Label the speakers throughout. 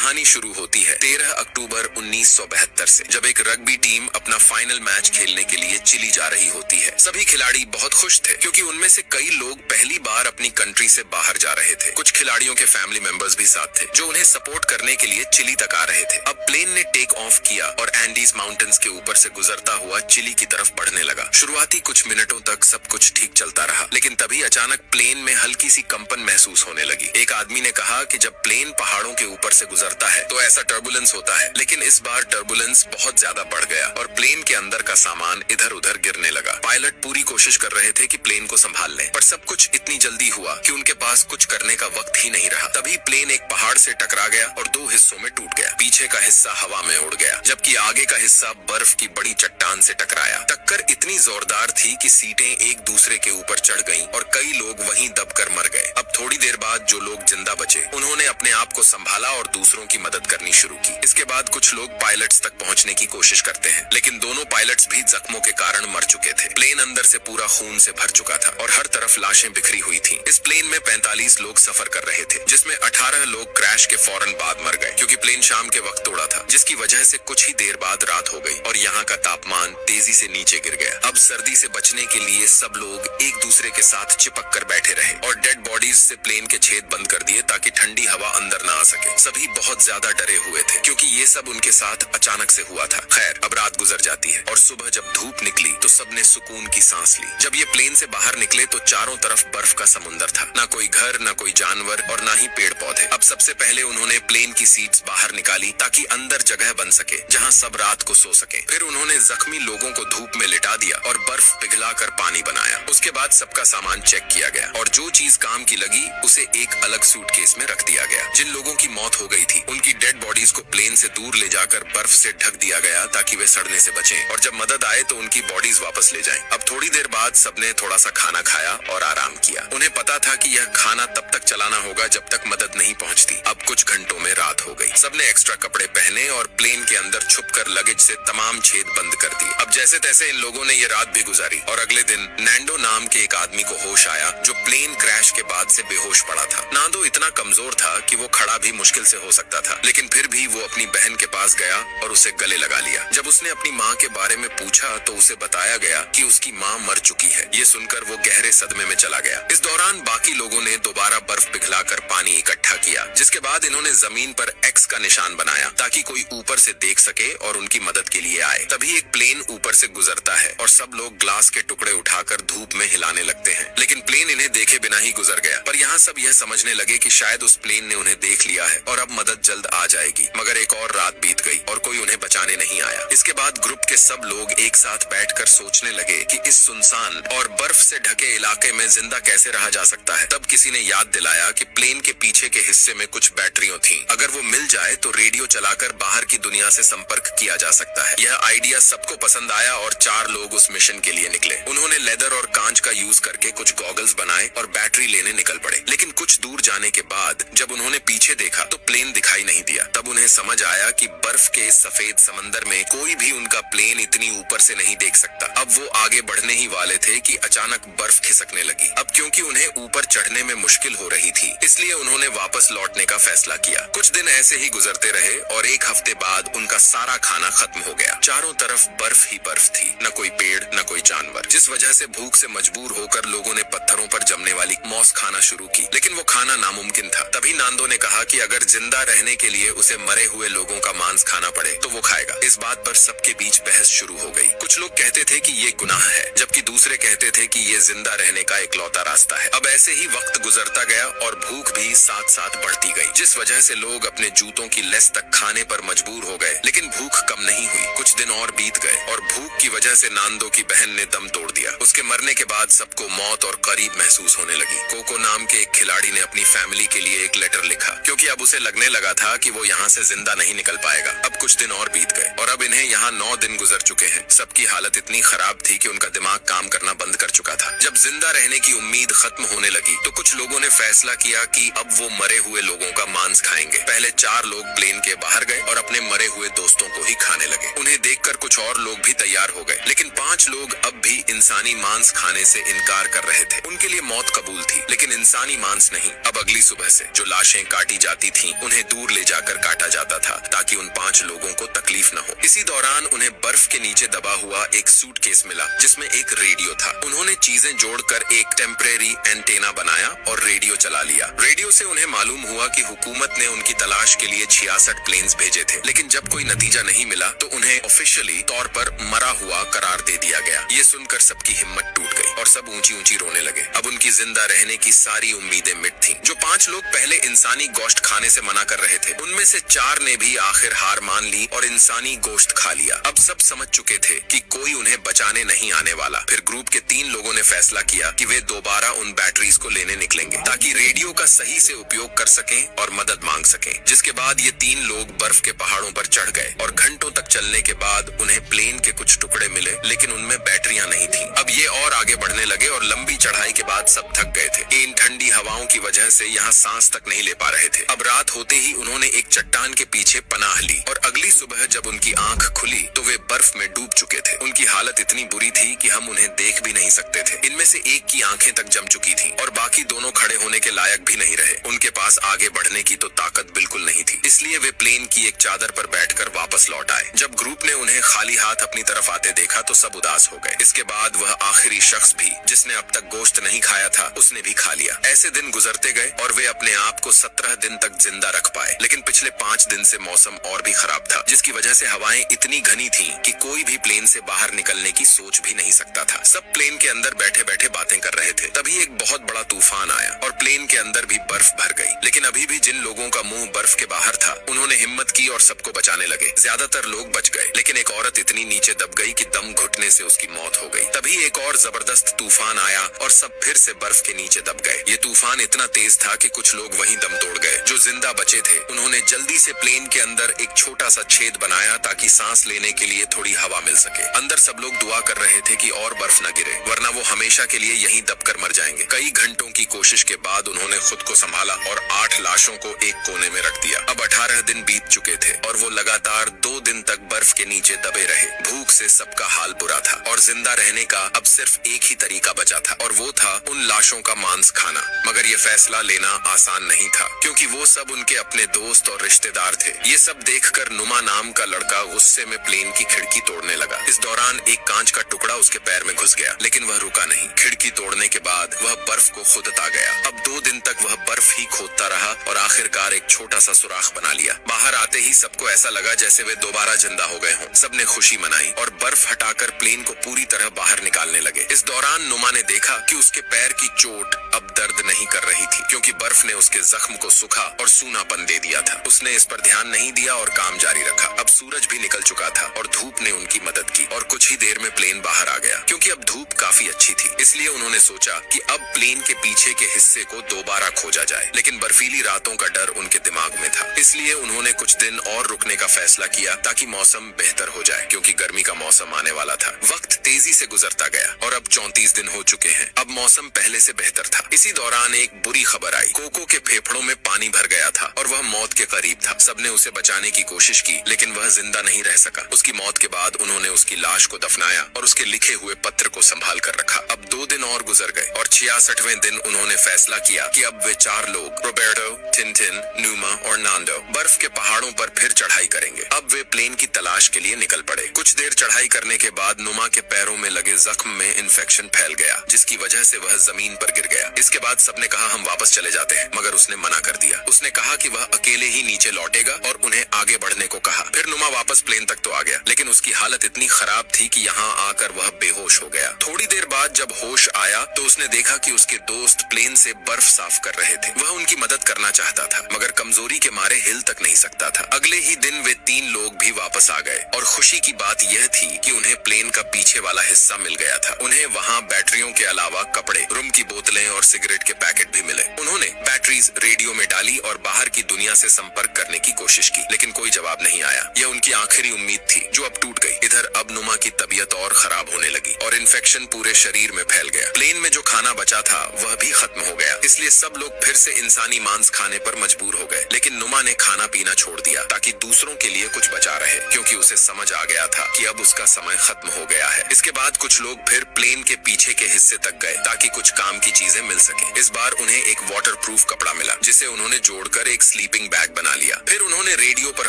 Speaker 1: कहानी शुरू होती है 13 अक्टूबर 1972 से, जब एक रग्बी टीम अपना फाइनल मैच खेलने के लिए चिली जा रही होती है। सभी खिलाड़ी बहुत खुश थे क्योंकि उनमें से कई लोग पहली बार अपनी कंट्री से बाहर जा रहे थे। कुछ खिलाड़ियों के फैमिली मेंबर्स भी साथ थे जो उन्हें सपोर्ट करने के लिए चिली तक आ रहे थे। अब प्लेन ने टेक ऑफ किया और एंडीज माउंटेन्स के ऊपर से गुजरता हुआ चिली की तरफ बढ़ने लगा। शुरुआती कुछ मिनटों तक सब कुछ ठीक चलता रहा, लेकिन तभी अचानक प्लेन में हल्की सी कंपन महसूस होने लगी। एक आदमी ने कहा कि जब प्लेन पहाड़ों के ऊपर से गुजरता है तो ऐसा टर्बुलेंस होता है, लेकिन इस बार टर्बुलेंस बहुत ज्यादा बढ़ गया और प्लेन के अंदर का सामान इधर उधर गिरने लगा। पायलट पूरी कोशिश कर रहे थे कि प्लेन को संभाल लें, पर सब कुछ इतनी जल्दी हुआ कि उनके पास कुछ करने का वक्त ही नहीं रहा। तभी प्लेन एक पहाड़ से टकरा गया और दो हिस्सों में टूट गया। पीछे का हिस्सा हवा में उड़ गया, जबकि आगे का हिस्सा बर्फ की बड़ी चट्टान से टकराया। टक्कर इतनी जोरदार थी कि सीटें एक दूसरे के ऊपर चढ़ गईं और कई लोग वहीं दबकर मर गए। अब थोड़ी देर बाद जो लोग जिंदा बचे उन्होंने अपने आप को संभाला और दूसरों की मदद करनी शुरू की। इसके बाद कुछ लोग पायलट्स तक पहुंचने की कोशिश करते हैं, लेकिन दोनों पायलट्स भी जख्मों के कारण मर चुके थे। प्लेन अंदर से पूरा खून से भर चुका था और हर तरफ लाशें बिखरी हुई थीं। इस प्लेन में 45 लोग सफर कर रहे थे, जिसमें 18 लोग क्रैश के फौरन बाद मर गए क्योंकि प्लेन शाम के वक्त उड़ा था, जिसकी वजह से कुछ ही देर बाद रात हो गई और यहाँ का तापमान तेजी से नीचे गिर गया। अब सर्दी से बचने के लिए सब लोग एक दूसरे के साथ चिपक कर बैठे रहे और डेड बॉडीज से प्लेन के छेद बंद कर दिए ताकि ठंडी हवा अंदर ना आ सके। सभी बहुत ज्यादा डरे हुए थे क्योंकि ये सब उनके साथ अचानक से हुआ था। खैर, अब रात गुजर जाती है और सुबह जब धूप निकली तो सबने सुकून की सांस ली। जब ये प्लेन से बाहर निकले तो चारों तरफ बर्फ का समुंदर था, ना कोई घर, ना कोई जानवर और ना ही पेड़ पौधे। अब सबसे पहले उन्होंने प्लेन की सीट्स बाहर निकाली ताकि अंदर जगह बन सके जहाँ सब रात को सो सके। फिर उन्होंने जख्मी लोगों को धूप में लिटा दिया और बर्फ पिघलाकर पानी बनाया। उसके बाद सबका सामान चेक किया गया और जो चीज काम की लगी उसे एक अलग सूटकेस में रख दिया गया। जिन लोगों की मौत हो गई थी उनकी डेड बॉडीज को प्लेन से दूर ले जाकर बर्फ से ढक दिया गया ताकि वे सड़ने से बचें और जब मदद आए तो उनकी बॉडीज वापस ले जाएं। अब थोड़ी देर बाद सबने थोड़ा सा खाना खाया और आराम किया। उन्हें पता था कि यह खाना तब तक चलाना होगा जब तक मदद नहीं पहुंचती। अब कुछ घंटों में रात हो गई। सबने एक्स्ट्रा कपड़े पहने और प्लेन के अंदर छुपकर लगेज से तमाम छेद बंद कर दिए। अब जैसे तैसे इन लोगों ने ये रात भी गुजारी और अगले दिन नैंडो नाम के एक आदमी को होश आया जो प्लेन क्रैश के बाद से बेहोश पड़ा था। नांदो इतना कमजोर था कि वो खड़ा भी मुश्किल से हो सकता था, लेकिन फिर भी वो अपनी बहन के पास गया और उसे गले लगा लिया। जब उसने अपनी माँ के बारे में पूछा तो उसे बताया गया कि उसकी माँ मर चुकी है। ये सुनकर वो गहरे सदमे में चला गया। इस दौरान बाकी लोगों ने दोबारा बर्फ पिघलाकर पानी इकट्ठा किया, जिसके बाद इन्होंने जमीन पर एक्स का निशान बनाया ताकि कोई ऊपर से देख सके और उनकी मदद के लिए आए। तभी एक प्लेन ऊपर से गुजरता है और सब लोग ग्लास के टुकड़े उठाकर धूप में हिलाने लगते हैं, लेकिन प्लेन इन्हें देखे बिना ही गुजर गया। पर यहाँ सब यह समझने लगे कि शायद उस प्लेन ने उन्हें देख लिया है और अब मदद जल्द आ जाएगी। मगर एक और रात बीत गई और कोई उन्हें बचाने नहीं आया। इसके बाद ग्रुप के सब लोग एक साथ बैठकर सोचने लगे कि इस सुनसान और बर्फ से ढके इलाके में जिंदा कैसे रहा जा सकता है। तब किसी ने याद दिलाया कि प्लेन के पीछे के हिस्से में कुछ बैटरियां थीं। अगर वो मिल जाए तो रेडियो चलाकर बाहर की दुनिया से संपर्क किया जा सकता है। यह आइडिया सबको पसंद आया और 4 लोग उस मिशन के लिए निकले। उन्होंने लेदर और कांच का यूज करके कुछ गॉगल्स बनाए और बैटरी लेने निकल पड़े। लेकिन कुछ दूर जाने के बाद जब उन्होंने पीछे देखा तो प्लेन दिखाई नहीं दिया। तब उन्हें समझ आया कि बर्फ के सफेद समंदर में कोई भी उनका प्लेन इतनी ऊपर से नहीं देख सकता। अब वो आगे बढ़ने ही वाले थे कि अचानक बर्फ खिसकने लगी। अब क्योंकि उन्हें ऊपर चढ़ने में मुश्किल हो रही थी, इसलिए उन्होंने वापस लौटने का फैसला किया। कुछ दिन ऐसे ही गुजरते रहे और एक हफ्ते बाद उनका सारा खाना खत्म हो गया। चारों तरफ बर्फ ही बर्फ थी, न कोई पेड़ न कोई जानवर, जिस वजह से भूख से मजबूर होकर लोगों ने पत्थरों पर जमने वाली मॉस खाना शुरू की, लेकिन वो खाना नामुमकिन था। तभी नांदो ने कहा कि अगर जिंदा रहने के लिए उसे मरे हुए लोगों का मांस खाना पड़े तो वो खाएगा। इस बात पर सबके बीच बहस शुरू हो गई। कुछ लोग कहते थे कि ये गुनाह है, जबकि दूसरे कहते थे कि ये जिंदा रहने का इकलौता रास्ता है। अब ऐसे ही वक्त गुजरता गया और भूख भी साथ साथ बढ़ती गई, जिस वजह से लोग अपने जूतों की लेस तक खाने पर मजबूर हो गए। लेकिन भूख कम नहीं हुई। कुछ दिन और बीत गए और भूख की वजह से नांदो की बहन ने दम तोड़ दिया। उसके मरने के बाद सबको मौत और करीब महसूस होने लगी। कोको नाम के एक खिलाड़ी ने अपनी फैमिली के लिए एक लेटर लिखा क्योंकि अब उसे लगने लगा था कि वो यहाँ से जिंदा नहीं निकल पाएगा। अब कुछ दिन और बीत गए और अब इन्हें यहाँ 9 दिन गुजर चुके हैं। सबकी हालत इतनी खराब थी कि उनका दिमाग काम करना बंद कर चुका था। जब जिंदा रहने की उम्मीद खत्म होने लगी तो कुछ लोगों ने फैसला किया कि अब वो मरे हुए लोगों का मांस खाएंगे। पहले 4 लोग प्लेन के बाहर गए और अपने मरे हुए दोस्तों को ही खाने लगे। उन्हें देखकर कुछ और लोग भी तैयार हो गए, लेकिन 5 लोग अब भी इंसानी मांस खाने से इनकार कर रहे थे। उनके लिए मौत कबूल थी, लेकिन इंसानी मांस नहीं। अब अगली सुबह से जो लाशें काटी जाती थीं, उन्हें दूर ले जाकर काटा जाता था ताकि उन 5 लोगों को तकलीफ न हो। इसी दौरान उन्हें बर्फ के नीचे दबा हुआ एक सूटकेस मिला जिसमें एक रेडियो था। उन्होंने चीजें जोड़कर एक टेम्परेरी एंटेना बनाया और रेडियो चला लिया। रेडियो से उन्हें मालूम हुआ कि हुकूमत ने उनकी तलाश के लिए 66 प्लेन्स भेजे थे, लेकिन जब कोई नतीजा नहीं मिला तो उन्हें ऑफिशियली तौर पर मरा हुआ करार दे दिया गया। ये सुनकर सबकी हिम्मत टूट गई और सब ऊंची ऊंची रोने लगे। अब उनकी जिंदा रहने की सारी उम्मीदें मिट थीं। जो 5 लोग पहले इंसानी गोश्त खाने से मना कर रहे थे, उनमें से 4 ने भी आखिर हार मान ली और इंसानी गोश्त खा लिया। अब सब समझ चुके थे कि कोई उन्हें बचाने नहीं आने वाला। फिर ग्रुप के 3 लोगों ने फैसला किया कि वे दोबारा उन बैटरीज को लेने निकलेंगे ताकि रेडियो का सही से उपयोग कर सकें और मदद मांग सकें। जिसके बाद ये 3 लोग बर्फ के पहाड़ों पर चढ़ गए और घंटों तक चलने के बाद उन्हें प्लेन के कुछ टुकड़े मिले, लेकिन उनमें बैटरियां नहीं थी। अब ये और आगे बढ़ने लगे और लंबी चढ़ाई के बाद सब थक गए थे। इन ठंडी हवाओं की वजह से यहाँ सांस तक नहीं ले पा रहे थे। अब रात होते ही उन्होंने एक चट्टान के पीछे पनाह ली और अगली सुबह जब उनकी आंख खुली तो वे बर्फ में डूब चुके थे। उनकी हालत इतनी बुरी थी कि हम उन्हें देख भी नहीं सकते थे। इनमें से एक की आंखें तक जम चुकी थीं और बाकी दोनों खड़े होने के लायक भी नहीं रहे। उनके पास आगे बढ़ने की तो ताकत बिल्कुल नहीं थी। इसलिए वे प्लेन की एक चादर पर बैठकर वापस लौट आए। जब ग्रुप ने उन्हें खाली हाथ अपनी तरफ आते देखा तो सब उदास हो गए। इसके बाद वह आखिरी शख्स भी जिसने अब तक गोश्त नहीं खाया था, उसने भी खा लिया। ऐसे दिन गुजरते गए और वे अपने आप को 17 दिन तक जिंदा रख पाए। लेकिन पिछले 5 दिन से मौसम और भी खराब था, जिसकी वजह से हवाएं इतनी घनी थीं कि कोई भी प्लेन से बाहर निकलने की सोच भी नहीं सकता था। सब प्लेन के अंदर बैठे बैठे बातें कर रहे थे। तभी एक बहुत बड़ा तूफान आया और प्लेन के अंदर भी बर्फ भर गई। लेकिन अभी भी जिन लोगों का मुंह बर्फ के बाहर था, उन्होंने हिम्मत की और सबको बचाने लगे। ज्यादातर लोग बच गए, लेकिन एक औरत इतनी नीचे दब गई कि दम घुटने से उसकी मौत हो गई। तभी एक और जबरदस्त तूफान आया और सब फिर से बर्फ के नीचे दब गए। ये तूफान इतना तेज था कि कुछ लोग वहीं दम तोड़ गए। जो जिंदा बचे थे, उन्होंने जल्दी से प्लेन के अंदर एक छोटा सा छेद बनाया ताकि सांस लेने के लिए थोड़ी हवा मिल सके। अंदर सब लोग दुआ कर रहे थे कि और बर्फ न गिरे, वरना वो हमेशा के लिए यहीं दबकर मर जाएंगे। कई घंटों की कोशिश के बाद उन्होंने खुद को संभाला और 8 लाशों को एक कोने में रख दिया। अब 18 दिन बीत चुके थे और वो लगातार 2 दिन तक बर्फ के नीचे दबे रहे। भूख से सबका हाल बुरा था और जिंदा रहने का अब सिर्फ एक ही तरीका बचा था और वो था उन लाशों का मांस खाना। मगर ये फैसला लेना आसान नहीं था, क्योंकि वो सब उनके अपने दोस्त और रिश्तेदार थे। ये सब देखकर नुमा नाम का लड़का गुस्से में प्लेन की खिड़की तोड़ने लगा। इस दौरान एक कांच का टुकड़ा उसके पैर में घुस गया, लेकिन वह रुका नहीं। खिड़की तोड़ने के बाद वह बर्फ को खोदता गया। अब 2 दिन तक वह बर्फ ही खोदता रहा और आखिरकार एक छोटा सा सुराख बना लिया। बाहर आते ही सबको ऐसा लगा जैसे वे दोबारा जिंदा हो गए हों। सबने खुशी मनाई और बर्फ हटाकर प्लेन को पूरी तरह बाहर निकालने लगे। इस दौरान नुमा ने देखा कि उसके पैर की चोट अब दर्द नहीं कर रही थी, क्योंकि बर्फ ने उसके जख्म को सूखा और सूनापन दे दिया था। उसने इस पर ध्यान नहीं दिया और काम जारी रखा। अब सूरज भी निकल चुका था और धूप ने उनकी मदद की और कुछ ही देर में प्लेन बाहर आ गया। क्योंकि अब धूप काफी अच्छी थी, इसलिए उन्होंने सोचा कि अब प्लेन के पीछे के हिस्से को दोबारा खोजा जाए। लेकिन बर्फीली रातों का डर उनके दिमाग में था, इसलिए उन्होंने कुछ दिन और रुकने का फैसला किया ताकि मौसम बेहतर हो जाए, क्योंकि गर्मी का मौसम आने वाला था। वक्त तेजी से गुजरता गया और अब 34 दिन हो चुके हैं। अब मौसम पहले से बेहतर था। इसी दौरान एक बुरी खबर आई। कोको के फेफड़ों में पानी भर गया था और वह मौत के करीब था। सबने उसे बचाने की कोशिश की, लेकिन वह जिंदा नहीं रह सका। उसकी मौत के बाद उन्होंने उसकी लाश को दफनाया और उसके लिखे हुए पत्र को संभाल कर रखा। अब 2 दिन और गुजर गए और 66वें दिन उन्होंने फैसला किया कि अब वे 4 लोग, रोबर्टो, टिनटिन, न्यूमा और नांडो, बर्फ के पहाड़ों पर फिर चढ़ाई करेंगे। अब वे प्लेन की तलाश के लिए निकल पड़े। कुछ देर चढ़ाई करने के बाद नुमा के पैरों में लगे जख्म में इन्फेक्शन फैल गया, जिसकी वजह से वह जमीन पर गिर गया। इसके बाद सबने कहा हम वापस चले जाते हैं, मगर उसने मना कर दिया। उसने कहा कि वह अकेले ही नीचे लौटेगा और उन्हें आगे बढ़ने को कहा। फिर नुमा वापस प्लेन तक तो आ गया, लेकिन उसकी हालत इतनी खराब थी कि यहाँ आकर वह बेहोश हो गया। थोड़ी देर बाद जब होश आया तो उसने देखा कि उसके दोस्त प्लेन से बर्फ साफ कर रहे थे। वह उनकी मदद करना चाहता था, मगर कमजोरी के मारे हिल तक नहीं सकता था। अगले ही दिन वे 3 लोग भी वापस आ गए और खुशी की बात यह थी कि उन्हें प्लेन का पीछे वाला हिस्सा मिल गया था। उन्हें वहाँ बैटरियों के अलावा कपड़े, रुम की बोतलें और सिगरेट के पैकेट भी मिले। उन्होंने बैटरीज रेडियो में डाली और बाहर की दुनिया से संपर्क करने की कोशिश की, लेकिन कोई जवाब नहीं आया। यह उनकी आखिरी उम्मीद थी जो अब टूट गई। इधर अब नुमा की तबीयत और खराब होने लगी और इन्फेक्शन पूरे शरीर में फैल गया। प्लेन में जो खाना बचा था वह भी खत्म हो गया, इसलिए सब लोग फिर से इंसानी मांस खाने पर मजबूर हो गए। लेकिन नुमा ने खाना पीना छोड़ दिया ताकि दूसरों के लिए कुछ बचा रहे, क्योंकि उसे समझ आ गया था कि अब उसका समय खत्म हो गया है। इसके बाद कुछ लोग फिर प्लेन के पीछे के हिस्से तक गए ताकि कुछ काम की चीजें मिल सके। इस बार उन्हें एक वाटरप्रूफ कपड़ा मिला जिसे उन्होंने जोड़कर एक स्लीपिंग बैग बना लिया। फिर उन्होंने रेडियो पर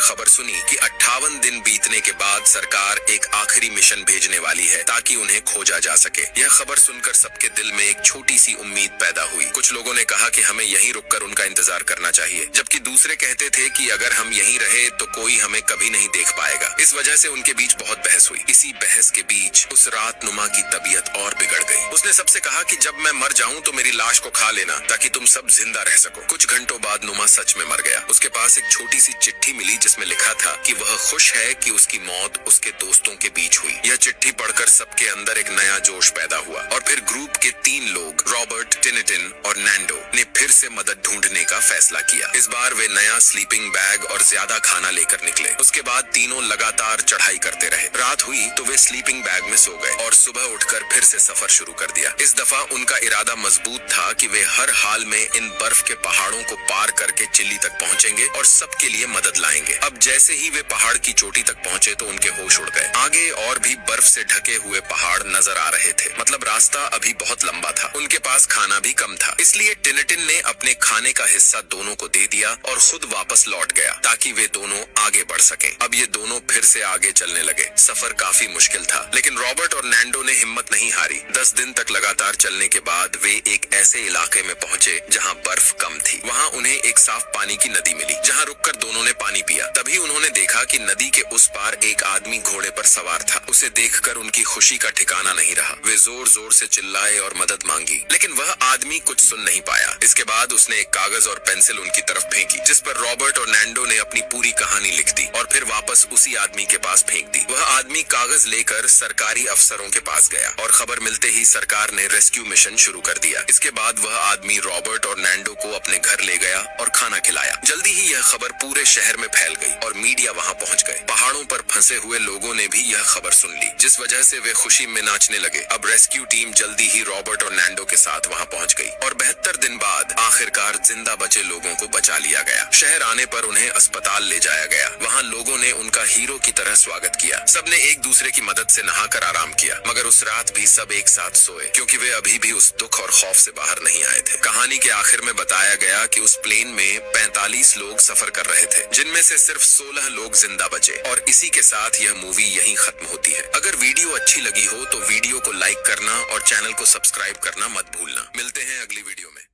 Speaker 1: खबर सुनी कि 58 दिन बीतने के बाद सरकार एक आखिरी मिशन भेजने वाली है ताकि उन्हें खोजा जा सके। यह खबर सुनकर सबके दिल में एक छोटी सी उम्मीद पैदा हुई। कुछ लोगों ने कहा कि हमें यहीं रुककर उनका इंतजार करना चाहिए, जबकि दूसरे कहते थे कि अगर हम यहीं रहे तो कोई हमें कभी नहीं देख पाएगा। इस वजह से उनके बीच बहुत बहस हुई। इसी बहस के बीच उस रात नुमा की तबीयत और बिगड़ गई। उसने सबसे कहा कि जब मैं मर जाऊं तो मेरी लाश को खा लेना ताकि तुम सब जिंदा रह सको। कुछ घंटों बाद नुमा सच में मर गया। उसके पास एक छोटी सी चिट्ठी मिली जिसमें लिखा था कि वह खुश है कि उसकी मौत उसके दोस्तों के बीच हुई। यह चिट्ठी पढ़कर सबके अंदर एक नया जोश पैदा हुआ और फिर ग्रुप के 3 लोग रॉबर्ट, टिनिटिन और नैंडो ने फिर से मदद ढूंढने का फैसला किया। इस बार वे नया स्लीपिंग बैग और ज्यादा खाना लेकर निकले। उसके बाद तीनों लगातार चढ़ाई करते रहे। रात हुई तो वे स्लीपिंग बैग में सो गए और सुबह उठकर फिर से सफर शुरू कर दिया। इस दफा उनका इरादा मजबूत था कि वे हर हाल में इन बर्फ के पहाड़ों को पार करके चिल्ली तक पहुंचेंगे और सबके लिए मदद लाएंगे। अब जैसे ही वे पहाड़ की चोटी तक पहुंचे तो उनके होश उड़ गए। आगे और भी बर्फ से ढके हुए पहाड़ नजर आ रहे थे, मतलब रास्ता अभी बहुत लंबा था। उनके पास खाना भी कम था, इसलिए टिनिटिन ने अपने खाने का हिस्सा दोनों को दे दिया और खुद वापस लौट गया ताकि वे दोनों आगे बढ़ सकें। अब ये दोनों फिर से आगे चलने लगे। सफर काफी मुश्किल था, लेकिन रॉबर्ट और नैंडो ने हिम्मत नहीं हारी। 10 दिन तक लगातार चलने के बाद वे एक ऐसे इलाके में पहुंचे जहां बर्फ कम थी। वहां उन्हें एक साफ पानी की नदी मिली, जहां रुककर दोनों ने पानी पिया। तभी उन्होंने देखा कि नदी के उस पार एक आदमी घोड़े पर सवार था। उसे देखकर उनकी खुशी का ठिकाना नहीं रहा। वे जोर जोर से चिल्लाए और मदद मांगी, लेकिन वह आदमी कुछ सुन नहीं पाया। इसके बाद उसने एक कागज और पेंसिल उनकी तरफ फेंकी, जिस पर रॉबर्ट और नैंडो ने अपनी पूरी कहानी लिख दी और फिर वापस उसी आदमी के पास फेंक दी। वह आदमी कागज लेकर सरकारी अफसरों के पास गया और खबर मिलते ही सरकार ने रेस्क्यू मिशन शुरू कर दिया। इसके बाद वह आदमी रॉबर्ट और नैंडो को अपने घर ले गया और खाना खिलाया। जल्दी ही यह खबर पूरे शहर में फैल गई और मीडिया वहां पहुंच गए। पहाड़ों पर फंसे हुए लोगों ने भी यह खबर सुन ली, जिस वजह से वे खुशी में नाचने लगे। अब रेस्क्यू टीम जल्दी ही रॉबर्ट और नैंडो के साथ वहां पहुंच गई और 72 दिन बाद आखिरकार जिंदा बचे लोगों को बचा लिया गया। शहर आने पर उन्हें अस्पताल ले जाया गया। वहां लोगों ने उनका हीरो की तरह स्वागत किया। सबने एक दूसरे की मदद से नहाकर आराम किया, मगर उस रात भी सब एक साथ सोए, क्योंकि वे अभी भी उस दुख और खौफ से बाहर नहीं आए थे। कहानी के आखिर में बताया गया कि उस प्लेन में 45 लोग सफर कर रहे थे, जिनमें से सिर्फ 16 लोग जिंदा बचे। और इसी के साथ यह मूवी यहीं खत्म होती है। अगर वीडियो अच्छी लगी हो तो वीडियो को लाइक करना और चैनल को सब्सक्राइब करना मत भूलना। मिलते हैं अगली वीडियो में।